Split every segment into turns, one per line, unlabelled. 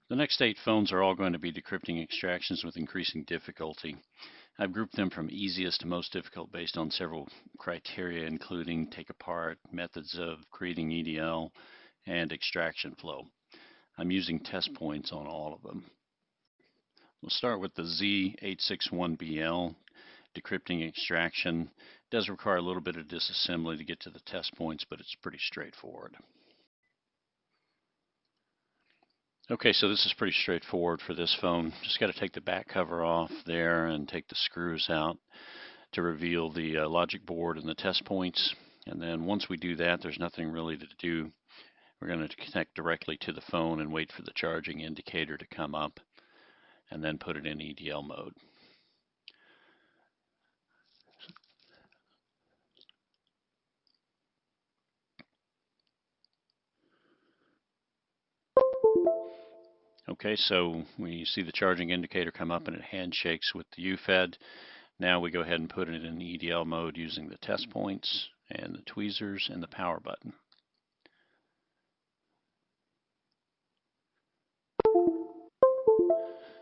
The next 8 phones are all going to be decrypting extractions with increasing difficulty. I've grouped them from easiest to most difficult based on several criteria, including take apart, methods of creating EDL, and extraction flow. I'm using test points on all of them. We'll start with the Z861BL decrypting extraction. It does require a little bit of disassembly to get to the test points, but it's pretty straightforward. Okay, so this is pretty straightforward for this phone. Just got to take the back cover off there and take the screws out to reveal the logic board and the test points. And then once we do that, there's nothing really to do. We're going to connect directly to the phone and wait for the charging indicator to come up and then put it in EDL mode. Okay, so we see the charging indicator come up and it handshakes with the UFED. Now we go ahead and put it in EDL mode using the test points and the tweezers and the power button.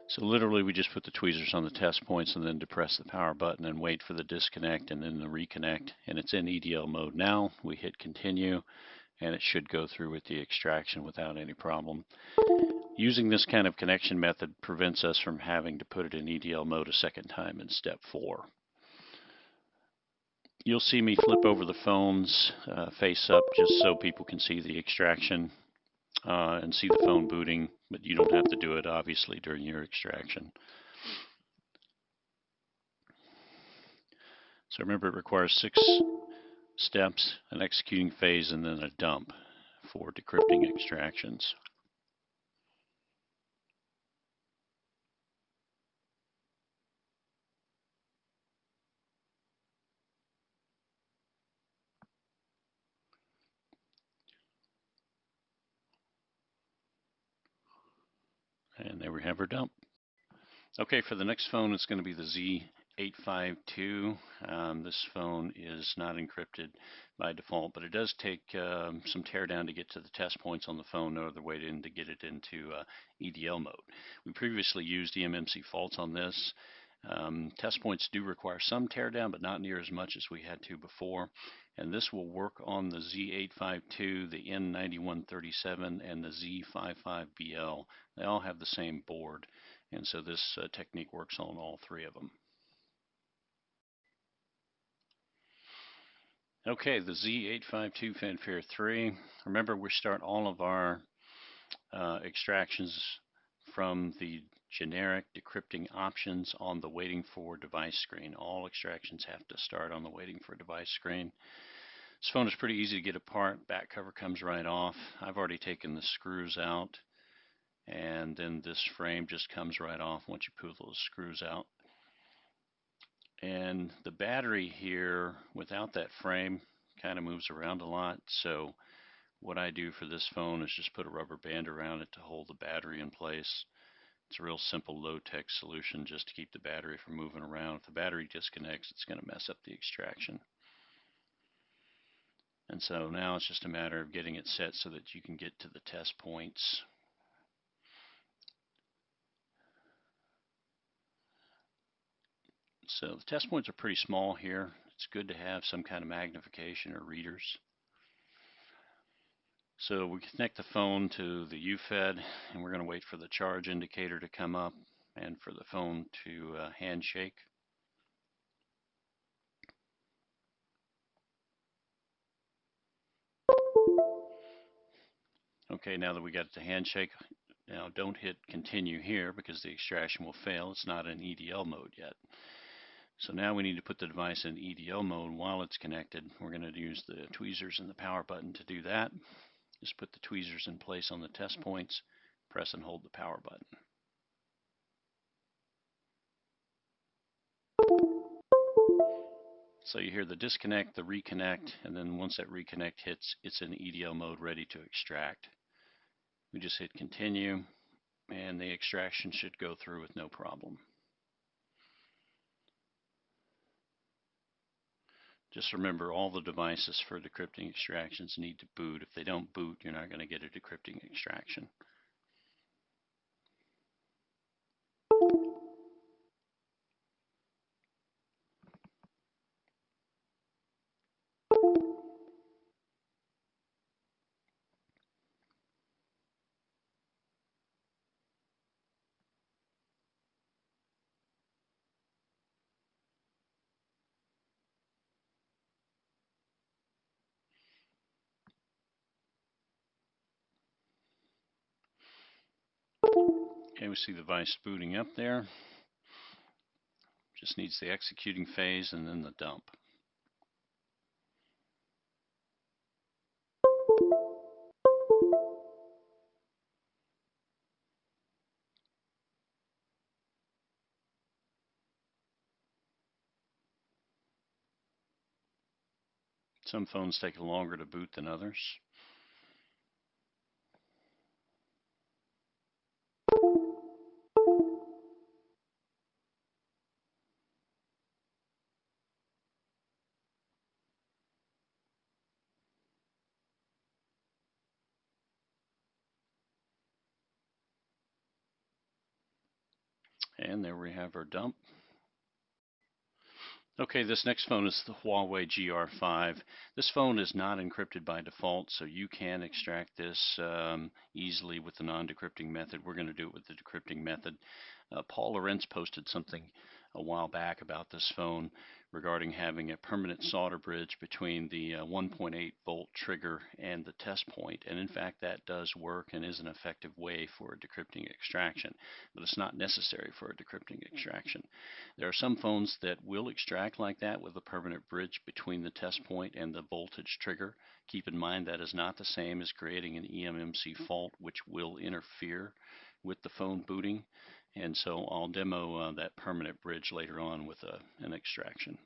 So literally we just put the tweezers on the test points and then depress the power button and wait for the disconnect and then the reconnect, and it's in EDL mode now. We hit continue and it should go through with the extraction without any problem. Using this kind of connection method prevents us from having to put it in EDL mode a second time in step 4. You'll see me flip over the phones face up just so people can see the extraction and see the phone booting, but you don't have to do it obviously during your extraction. So remember, it requires 6 steps, an executing phase, and then a dump for decrypting extractions. And there we have our dump. Okay, for the next phone, it's going to be the Z852. This phone is not encrypted by default, but it does take some teardown to get to the test points on the phone. No other way to get it into EDL mode. We previously used eMMC faults on this. Test points do require some teardown, but not near as much as we had to before. And this will work on the Z852, the N9137, and the Z55BL. They all have the same board, and so this technique works on all 3 of them. Okay, the Z852 Fanfare 3. Remember, we start all of our extractions from the generic decrypting options on the waiting for device screen. All extractions have to start on the waiting for device screen. This phone is pretty easy to get apart. Back cover comes right off. I've already taken the screws out, and then this frame just comes right off once you pull those screws out. And the battery here without that frame kind of moves around a lot, so what I do for this phone is just put a rubber band around it to hold the battery in place. It's a real simple low-tech solution just to keep the battery from moving around. If the battery disconnects, it's going to mess up the extraction. And so now it's just a matter of getting it set so that you can get to the test points. So the test points are pretty small here. It's good to have some kind of magnification or readers. So we connect the phone to the UFED, and we're going to wait for the charge indicator to come up and for the phone to handshake. Okay, now that we got it to handshake, now don't hit continue here because the extraction will fail. It's not in EDL mode yet. So now we need to put the device in EDL mode while it's connected. We're going to use the tweezers and the power button to do that. Just put the tweezers in place on the test points, press and hold the power button. So you hear the disconnect, the reconnect, and then once that reconnect hits, it's in EDL mode ready to extract. We just hit continue, and the extraction should go through with no problem. Just remember, all the devices for decrypting extractions need to boot. If they don't boot, you're not going to get a decrypting extraction. Okay, we see the device booting up there. Just needs the executing phase and then the dump. Some phones take longer to boot than others. And there we have our dump. Okay, this next phone is the Huawei GR5. This phone is not encrypted by default, so you can extract this easily with the non-decrypting method. We're going to do it with the decrypting method. Paul Lorenz posted something a while back about this phone regarding having a permanent solder bridge between the 1.8 volt trigger and the test point. And in fact, that does work and is an effective way for a decrypting extraction, but it's not necessary for a decrypting extraction. There are some phones that will extract like that with a permanent bridge between the test point and the voltage trigger. Keep in mind that is not the same as creating an eMMC fault, which will interfere with the phone booting. And so I'll demo that permanent bridge later on with an extraction.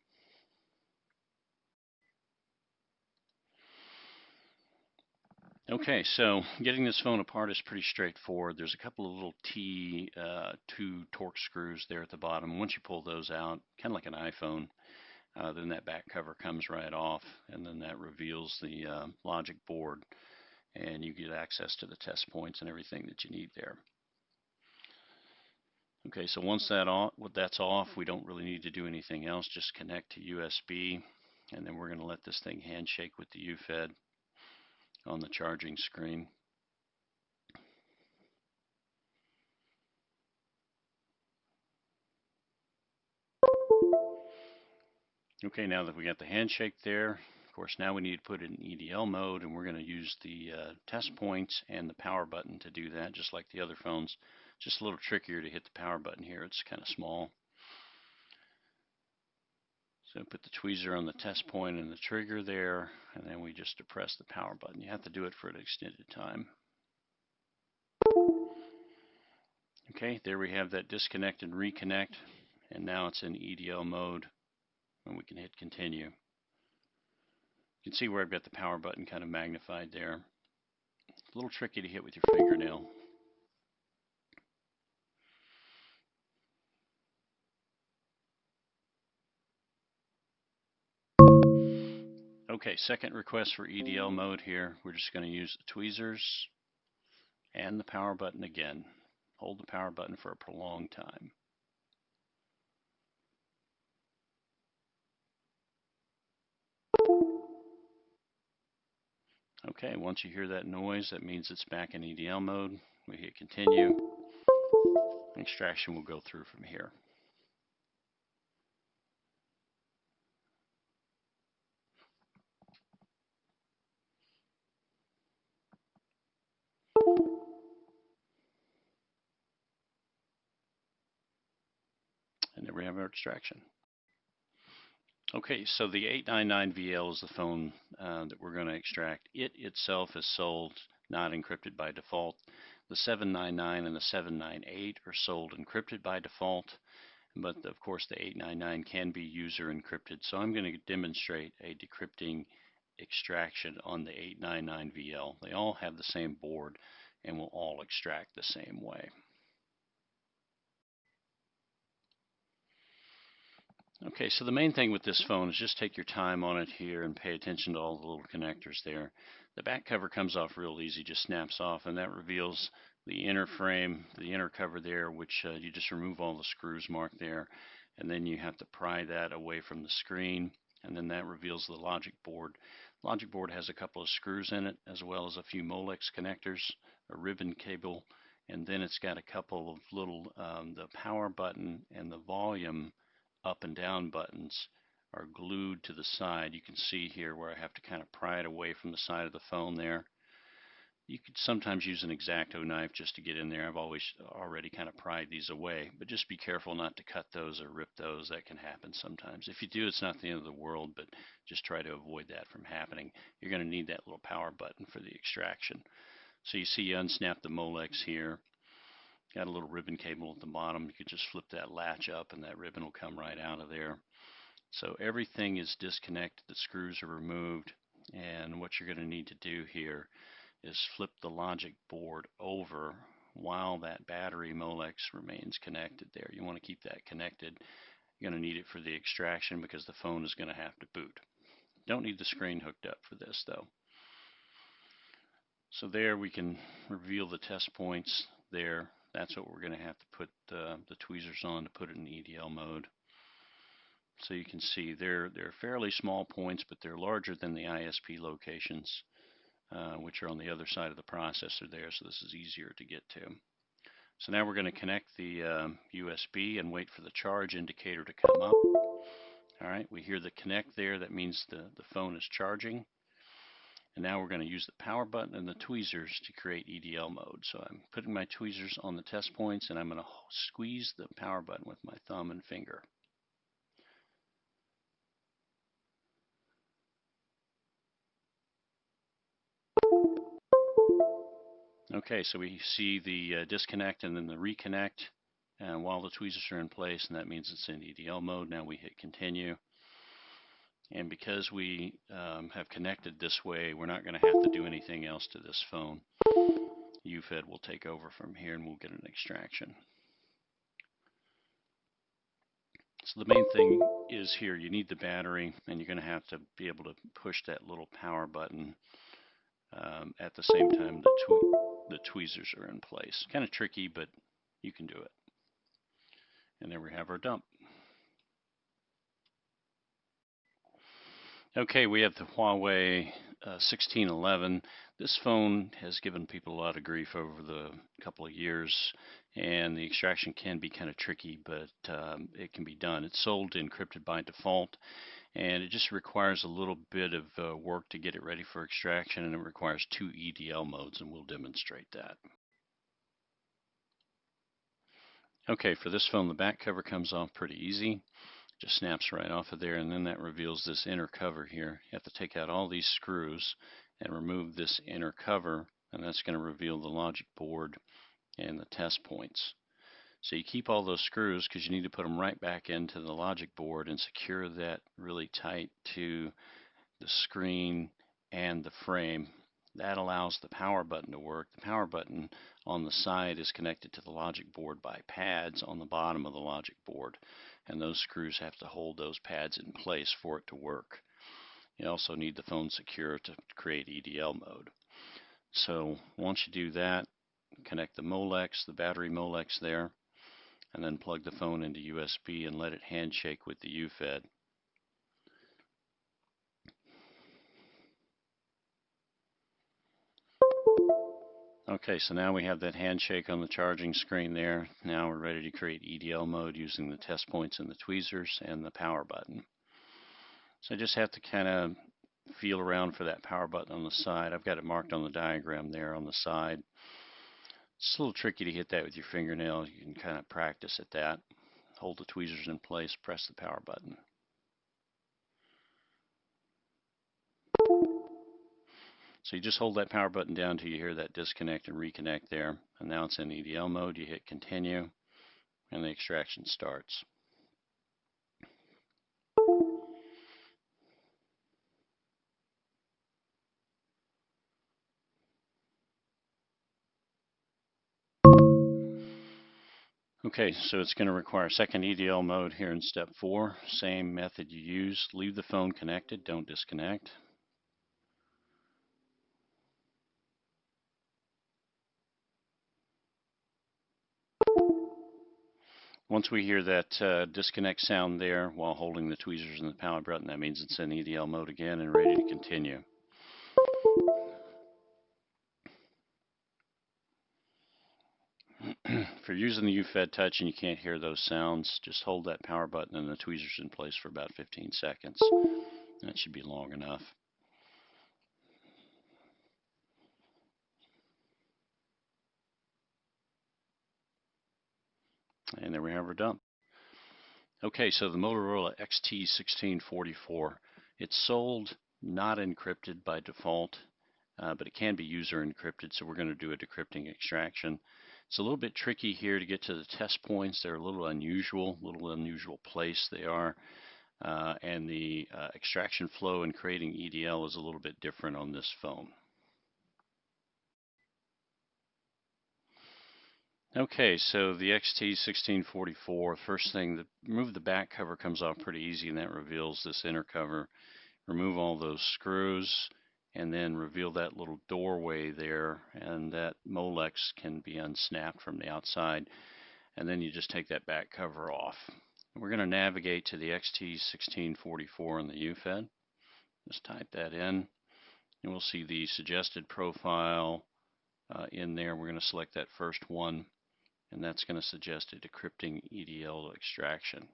Okay, so getting this phone apart is pretty straightforward. There's a couple of little T2 Torx screws there at the bottom. Once you pull those out, kind of like an iPhone, then that back cover comes right off, and then that reveals the logic board, and you get access to the test points and everything that you need there. Okay, so once that's off, we don't really need to do anything else. Just connect to USB, and then we're going to let this thing handshake with the UFED on the charging screen. Okay, now that we got the handshake there, of course, now we need to put it in EDL mode, and we're going to use the test points and the power button to do that, just like the other phones. Just a little trickier to hit the power button here. It's kind of small. So put the tweezer on the test point and the trigger there, and then we just depress the power button. You have to do it for an extended time. Okay, there we have that disconnect and reconnect, and now it's in EDL mode, and we can hit continue. You can see where I've got the power button kind of magnified there. It's a little tricky to hit with your fingernail. Okay, second request for EDL mode here. We're just going to use the tweezers and the power button again. Hold the power button for a prolonged time. Okay, once you hear that noise, that means it's back in EDL mode. We hit continue. Extraction will go through from here. And there we have our extraction. Okay, so the 899VL is the phone that we're going to extract. It itself is sold not encrypted by default. The 799 and the 798 are sold encrypted by default, but of course the 899 can be user encrypted. So I'm going to demonstrate a decrypting extraction on the 899VL. They all have the same board and will all extract the same way. Okay, so the main thing with this phone is just take your time on it here and pay attention to all the little connectors there. The back cover comes off real easy, just snaps off, and that reveals the inner frame, the inner cover there, which you just remove all the screws marked there, and then you have to pry that away from the screen, and then that reveals the logic board. Logic board has a couple of screws in it, as well as a few Molex connectors, a ribbon cable, and then it's got a couple of little, the power button and the volume up and down buttons are glued to the side. You can see here where I have to kind of pry it away from the side of the phone there. You could sometimes use an X-Acto knife just to get in there. I've already kind of pried these away, but just be careful not to cut those or rip those. That can happen sometimes. If you do, it's not the end of the world, but just try to avoid that from happening. You're going to need that little power button for the extraction. So you see you unsnap the Molex here. Got a little ribbon cable at the bottom. You could just flip that latch up and that ribbon will come right out of there. So everything is disconnected. The screws are removed. And what you're going to need to do here is flip the logic board over while that battery Molex remains connected there. You want to keep that connected. You're going to need it for the extraction because the phone is going to have to boot. Don't need the screen hooked up for this though. So there we can reveal the test points there. That's what we're going to have to put the tweezers on to put it in EDL mode. So you can see they're fairly small points, but they're larger than the ISP locations, which are on the other side of the processor there, so this is easier to get to. So now we're going to connect the USB and wait for the charge indicator to come up. All right, we hear the connect there. That means the phone is charging. And now we're going to use the power button and the tweezers to create EDL mode. So I'm putting my tweezers on the test points and I'm going to squeeze the power button with my thumb and finger. Okay, so we see the disconnect and then the reconnect while the tweezers are in place, and that means it's in EDL mode. Now we hit continue. And because we have connected this way, we're not going to have to do anything else to this phone. UFED will take over from here and we'll get an extraction. So the main thing is here, you need the battery and you're going to have to be able to push that little power button at the same time the tweezers are in place. Kind of tricky, but you can do it. And there we have our dump. Okay, we have the Huawei 1611. This phone has given people a lot of grief over the couple of years, and the extraction can be kind of tricky, but it can be done. It's sold encrypted by default, and it just requires a little bit of work to get it ready for extraction, and it requires 2 EDL modes, and we'll demonstrate that. Okay, for this phone, the back cover comes off pretty easy. Just snaps right off of there, and then that reveals this inner cover here. You have to take out all these screws and remove this inner cover, and that's going to reveal the logic board and the test points. So you keep all those screws because you need to put them right back into the logic board and secure that really tight to the screen and the frame. That allows the power button to work. The power button on the side is connected to the logic board by pads on the bottom of the logic board, and those screws have to hold those pads in place for it to work. You also need the phone secure to create EDL mode. So once you do that, connect the Molex, the battery Molex there, and then plug the phone into USB and let it handshake with the UFED. Okay, so now we have that handshake on the charging screen there. Now we're ready to create EDL mode using the test points and the tweezers and the power button. So I just have to kind of feel around for that power button on the side. I've got it marked on the diagram there on the side. It's a little tricky to hit that with your fingernail. You can kind of practice at that. Hold the tweezers in place, press the power button. So you just hold that power button down until you hear that disconnect and reconnect there. And now it's in EDL mode. You hit continue and the extraction starts. Okay, so it's going to require second EDL mode here in step 4. Same method you used. Leave the phone connected, don't disconnect. Once we hear that disconnect sound there while holding the tweezers and the power button, that means it's in EDL mode again and ready to continue. If you're using the UFED touch and you can't hear those sounds, just hold that power button and the tweezers in place for about 15 seconds. That should be long enough. And there we have our dump. Okay, so the Motorola XT1644, it's sold not encrypted by default, but it can be user encrypted, so we're going to do a decrypting extraction. It's a little bit tricky here to get to the test points. They're a little unusual place they are, and the extraction flow in creating EDL is a little bit different on this phone. Okay, so the XT1644, first thing, remove the back cover comes off pretty easy, and that reveals this inner cover. Remove all those screws, and then reveal that little doorway there, and that Molex can be unsnapped from the outside, and then you just take that back cover off. We're going to navigate to the XT1644 in the UFED. Just type that in, and we'll see the suggested profile in there. We're going to select that first one, and that's going to suggest a decrypting EDL extraction.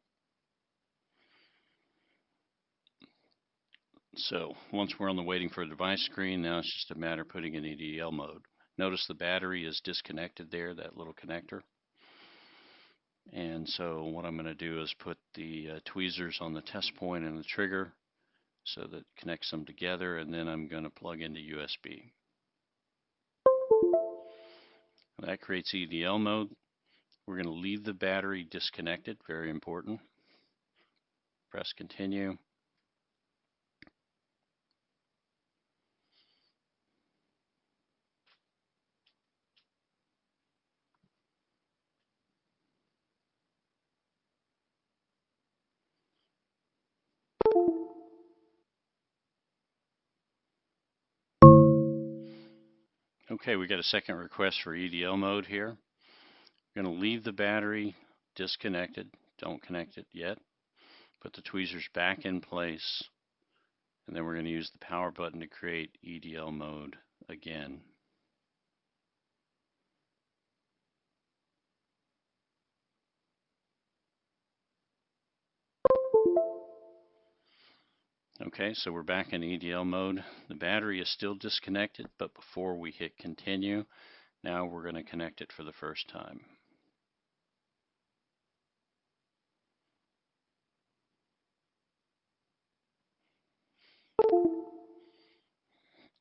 So once we're on the waiting for a device screen, now it's just a matter of putting in EDL mode. Notice the battery is disconnected there, that little connector. And so what I'm going to do is put the tweezers on the test point and the trigger so that it connects them together, and then I'm going to plug into USB. That creates EDL mode. We're going to leave the battery disconnected, very important. Press continue. Okay, we got a second request for EDL mode here. We're going to leave the battery disconnected. Don't connect it yet. Put the tweezers back in place, and then we're going to use the power button to create EDL mode again. Okay, so we're back in EDL mode. The battery is still disconnected, but before we hit continue, now we're going to connect it for the first time.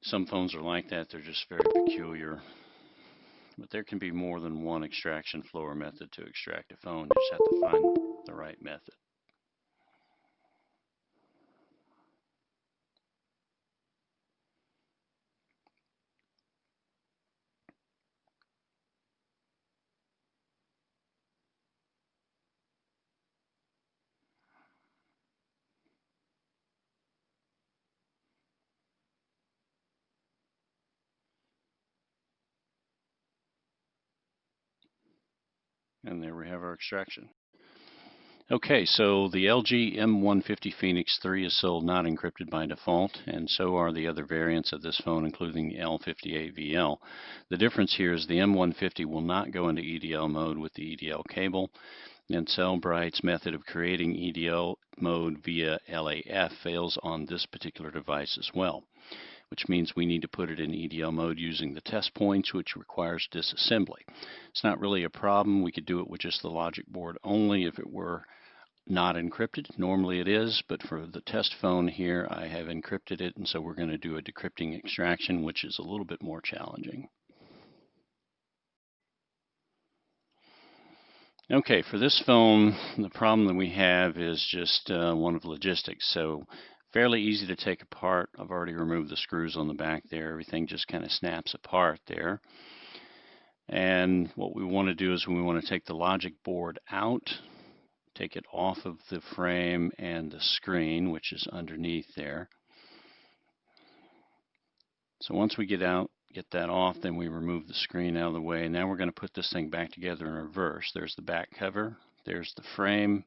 Some phones are like that. They're just very peculiar. But there can be more than one extraction flow or method to extract a phone. You just have to find the right method. And there we have our extraction. Okay, so the LG M150 Phoenix 3 is sold not encrypted by default, and so are the other variants of this phone, including the L58VL. The difference here is the M150 will not go into EDL mode with the EDL cable, and Cellbrite's method of creating EDL mode via LAF fails on this particular device as well, which means we need to put it in EDL mode using the test points, which requires disassembly. It's not really a problem. We could do it with just the logic board only if it were not encrypted. Normally it is, but for the test phone here, I have encrypted it, and so we're going to do a decrypting extraction, which is a little bit more challenging. Okay, for this phone, the problem that we have is just one of logistics. So fairly easy to take apart. I've already removed the screws on the back there. Everything just kind of snaps apart there. And what we want to do is we want to take the logic board out, take it off of the frame and the screen, which is underneath there. So once we get that off, then we remove the screen out of the way. Now we're going to put this thing back together in reverse. There's the back cover, there's the frame,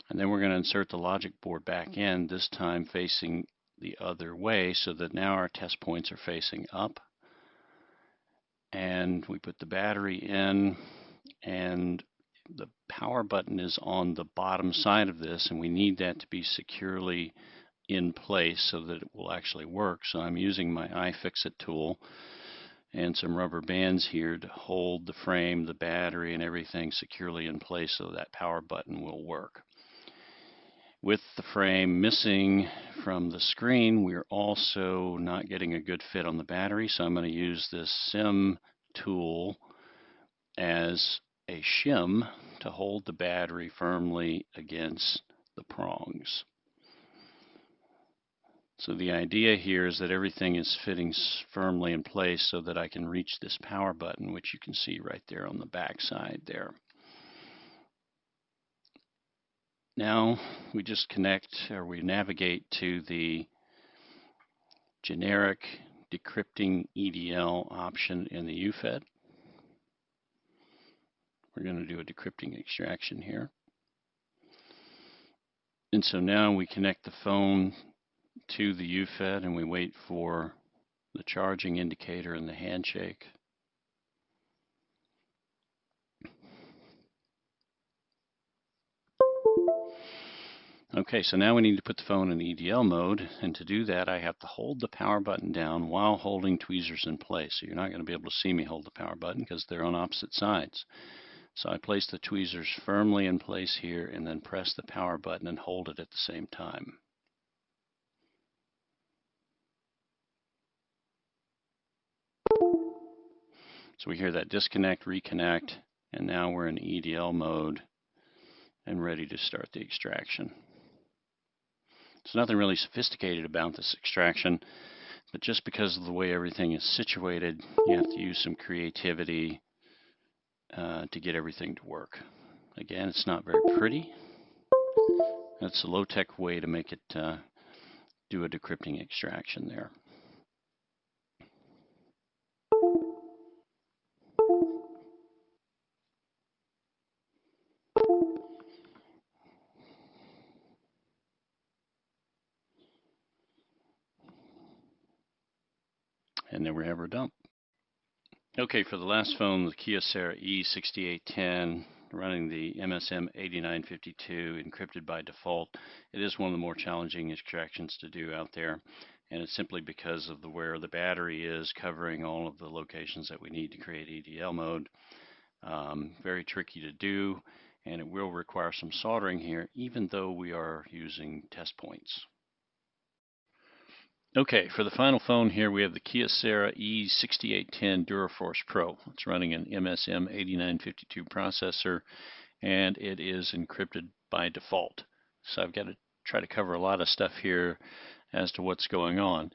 and then we're going to insert the logic board back in, this time facing the other way, so that now our test points are facing up. And we put the battery in, and the power button is on the bottom side of this, and we need that to be securely in place so that it will actually work. So I'm using my iFixit tool, and some rubber bands here to hold the frame, the battery, and everything securely in place so that power button will work. With the frame missing from the screen, we're also not getting a good fit on the battery, so I'm going to use this SIM tool as a shim to hold the battery firmly against the prongs. So the idea here is that everything is fitting firmly in place so that I can reach this power button, which you can see right there on the back side there. Now we just we navigate to the generic decrypting EDL option in the UFED. We're going to do a decrypting extraction here. And so now we connect the phone to the UFED and we wait for the charging indicator and the handshake. Okay, so now we need to put the phone in EDL mode, and to do that I have to hold the power button down while holding tweezers in place. So you're not going to be able to see me hold the power button because they're on opposite sides. So I place the tweezers firmly in place here and then press the power button and hold it at the same time. So we hear that disconnect, reconnect, and now we're in EDL mode and ready to start the extraction. There's nothing really sophisticated about this extraction, but just because of the way everything is situated, you have to use some creativity to get everything to work. Again, it's not very pretty. That's a low-tech way to make it do a decrypting extraction there. And there we have our dump. Okay, for the last phone, the Kyocera E6810, running the MSM 8952 encrypted by default, it is one of the more challenging extractions to do out there, and it's simply because of where the battery is covering all of the locations that we need to create EDL mode. Very tricky to do, and it will require some soldering here, even though we are using test points. Okay, for the final phone here, we have the Kyocera E6810 DuraForce Pro. It's running an MSM 8952 processor, and it is encrypted by default. So I've got to try to cover a lot of stuff here as to what's going on.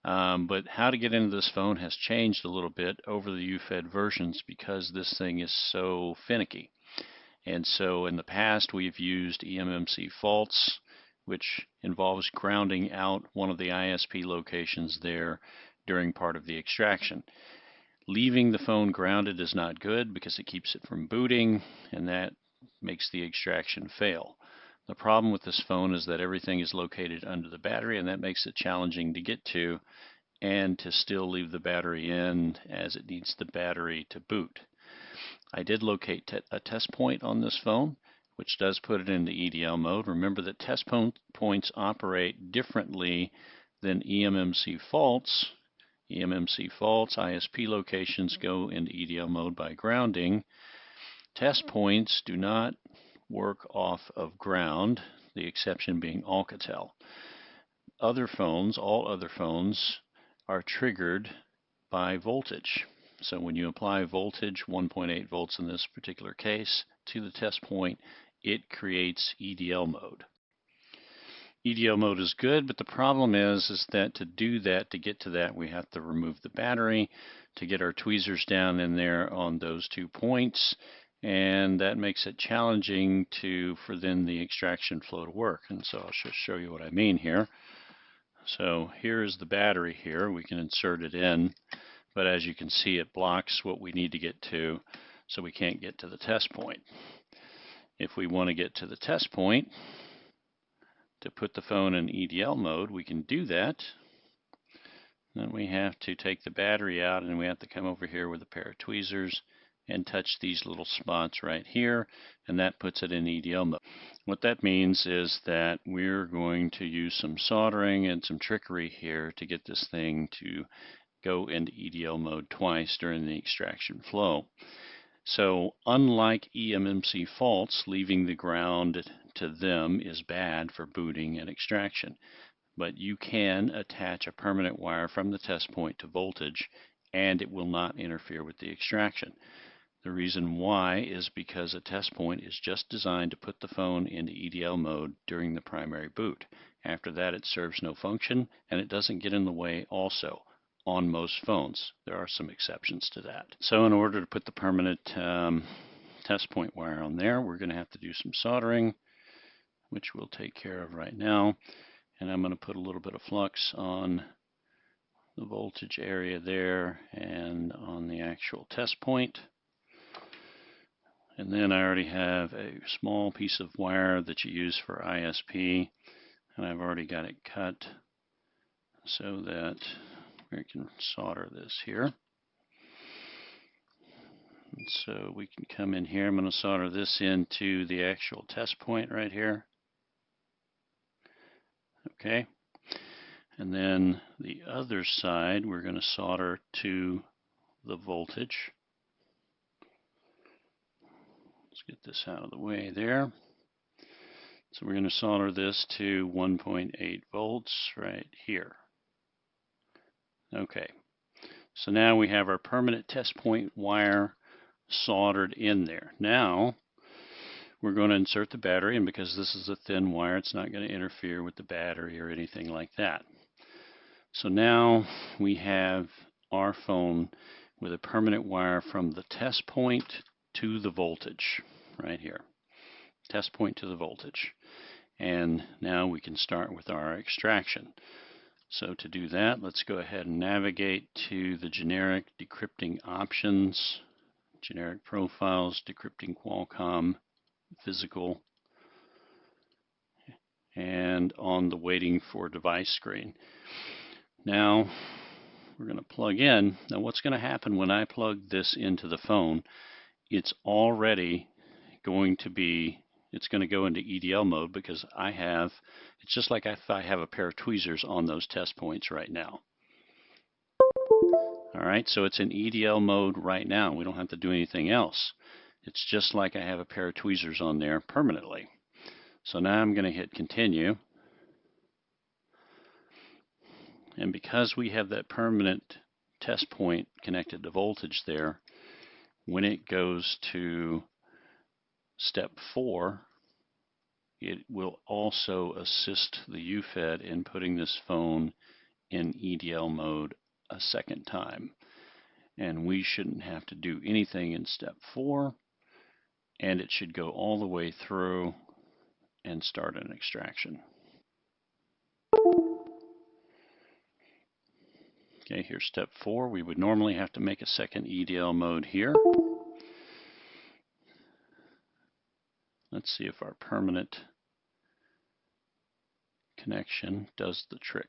But how to get into this phone has changed a little bit over the UFED versions because this thing is so finicky. And so in the past, we've used eMMC faults, which involves grounding out one of the ISP locations there during part of the extraction. Leaving the phone grounded is not good because it keeps it from booting, and that makes the extraction fail. The problem with this phone is that everything is located under the battery, and that makes it challenging to get to and to still leave the battery in as it needs the battery to boot. I did locate a test point on this phone, which does put it into EDL mode. Remember that test points operate differently than eMMC faults. eMMC faults, ISP locations go into EDL mode by grounding. Test points do not work off of ground, the exception being Alcatel. Other phones, all other phones, are triggered by voltage. So when you apply voltage, 1.8 volts in this particular case, to the test point, it creates EDL mode. EDL mode is good, but the problem is that to do that, to get to that, we have to remove the battery to get our tweezers down in there on those 2 points, and that makes it challenging for then the extraction flow to work. And so I'll just show you what I mean here. So here's the battery here. We can insert it in, but as you can see, it blocks what we need to get to, so we can't get to the test point. If we want to get to the test point, to put the phone in EDL mode, we can do that. Then we have to take the battery out, and we have to come over here with a pair of tweezers and touch these little spots right here, and that puts it in EDL mode. What that means is that we're going to use some soldering and some trickery here to get this thing to go into EDL mode twice during the extraction flow. So unlike eMMC faults, leaving the ground to them is bad for booting and extraction. But you can attach a permanent wire from the test point to voltage and it will not interfere with the extraction. The reason why is because a test point is just designed to put the phone into EDL mode during the primary boot. After that, it serves no function and it doesn't get in the way also on most phones. There are some exceptions to that. So in order to put the permanent test point wire on there, we're going to have to do some soldering, which we'll take care of right now. And I'm going to put a little bit of flux on the voltage area there and on the actual test point. And then I already have a small piece of wire that you use for ISP, and I've already got it cut so that we can solder this here. And so we can come in here. I'm going to solder this into the actual test point right here. Okay. And then the other side we're going to solder to the voltage. Let's get this out of the way there. So we're going to solder this to 1.8 volts right here. Okay. So now we have our permanent test point wire soldered in there. Now we're going to insert the battery, and because this is a thin wire, it's not going to interfere with the battery or anything like that. So now we have our phone with a permanent wire from the test point to the voltage right here. Test point to the voltage. And now we can start with our extraction. So to do that, let's go ahead and navigate to the generic decrypting options, generic profiles, decrypting Qualcomm, physical, and on the waiting for device screen. Now we're going to plug in. Now what's going to happen when I plug this into the phone, it's already going to be, it's going to go into EDL mode because it's just like if I have a pair of tweezers on those test points right now. All right, so it's in EDL mode right now. We don't have to do anything else. It's just like I have a pair of tweezers on there permanently. So now I'm going to hit continue. And because we have that permanent test point connected to voltage there, when it goes to step 4, it will also assist the UFED in putting this phone in EDL mode a second time. And we shouldn't have to do anything in step 4, and it should go all the way through and start an extraction. Okay, here's step 4. We would normally have to make a second EDL mode here. Let's see if our permanent connection does the trick.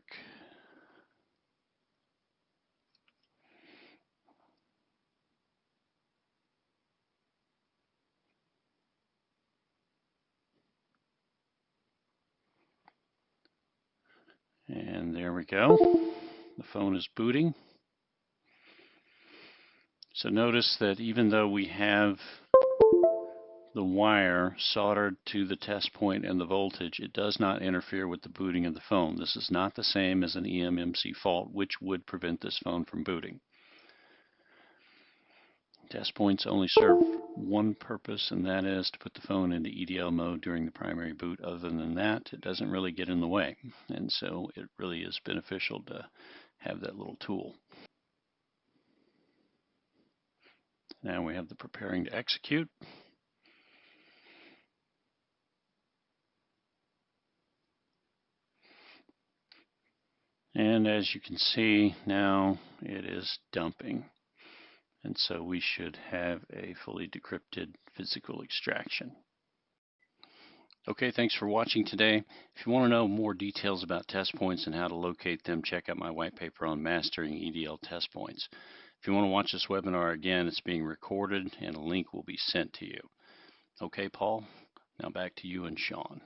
And there we go. The phone is booting. So notice that even though we have the wire soldered to the test point and the voltage, it does not interfere with the booting of the phone. This is not the same as an eMMC fault, which would prevent this phone from booting. Test points only serve one purpose, and that is to put the phone into EDL mode during the primary boot. Other than that, it doesn't really get in the way, and so it really is beneficial to have that little tool. Now we have the preparing to execute. And as you can see, now it is dumping. And so we should have a fully decrypted physical extraction. Okay, thanks for watching today. If you want to know more details about test points and how to locate them, check out my white paper on mastering EDL test points. If you want to watch this webinar again, it's being recorded and a link will be sent to you. Okay, Paul, now back to you and Sean.